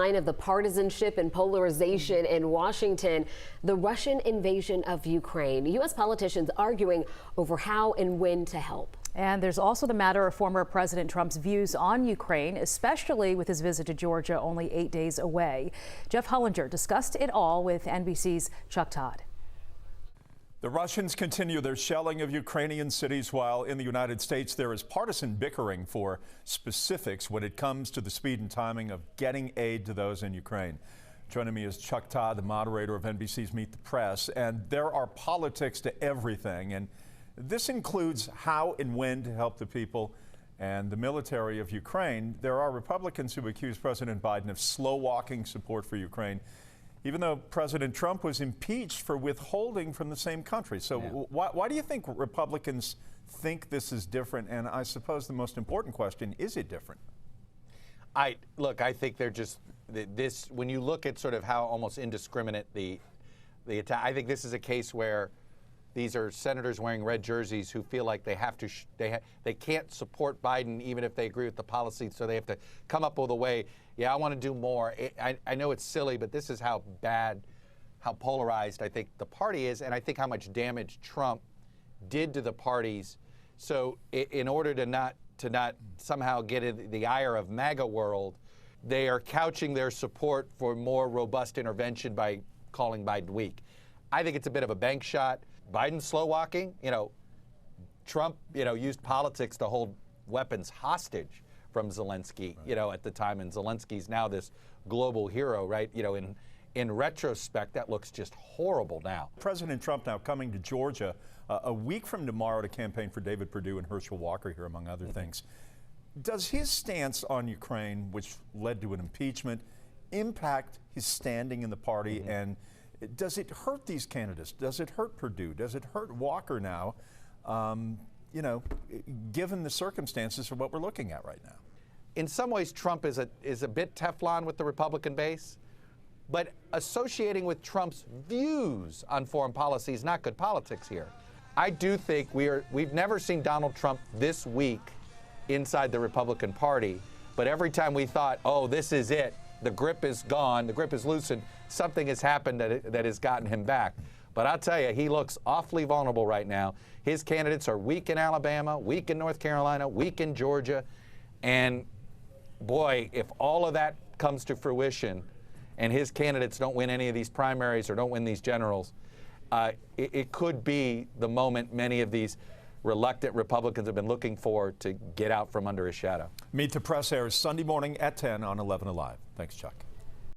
Of the partisanship and polarization in Washington, the Russian invasion of Ukraine. U.S. politicians arguing over how and when to help. And there's also the matter of former President Trump's views on Ukraine, especially with his visit to Georgia only 8 days away. Jeff Hullinger discussed it all with NBC's Chuck Todd. The Russians continue their shelling of Ukrainian cities, while in the United States there is partisan bickering for specifics when it comes to the speed and timing of getting aid to those in Ukraine. Joining me is Chuck Todd, the moderator of NBC's Meet the Press. And there are politics to everything, and this includes how and when to help the people and the military of Ukraine. There are Republicans who accuse President Biden of slow-walking support for Ukraine, even though President Trump was impeached for withholding from the same country. So why do you think Republicans think this is different? And I suppose the most important question, is it different? I think they're just when you look at sort of how almost indiscriminate the attack, I think this is a case where these are senators wearing red jerseys who feel like they have to they can't support Biden even if they agree with the policy, so they have to come up with a way. Yeah, I want to do more. I know it's silly, but this is how bad, how polarized I think the party is, and I think how much damage Trump did to the parties. So in order to not somehow get in the ire of MAGA world, they are couching their support for more robust intervention by calling Biden weak. I think it's a bit of a bank shot. Biden's slow walking. Trump, used politics to hold weapons hostage from Zelensky, at the time, and Zelensky's now this global hero, right? In retrospect, that looks just horrible now. President Trump now coming to Georgia a week from tomorrow to campaign for David Perdue and Herschel Walker here, among other things. Does his stance on Ukraine, which led to an impeachment, impact his standing in the party? And does it hurt these candidates? Does it hurt Perdue? Does it hurt Walker now, given the circumstances of what we're looking at right now? In some ways, Trump is a bit Teflon with the Republican base, but associating with Trump's views on foreign policy is not good politics here. I do think we've never seen Donald Trump this weak inside the Republican Party, but every time we thought, oh, this is it, the grip is gone, the grip is loosened, something has happened that has gotten him back. But I'll tell you, he looks awfully vulnerable right now. His candidates are weak in Alabama, weak in North Carolina, weak in Georgia. And boy, if all of that comes to fruition and his candidates don't win any of these primaries or don't win these generals, it could be the moment many of these reluctant Republicans have been looking for to get out from under his shadow. Meet the Press airs Sunday morning at 10 on 11 Alive. Thanks, Chuck.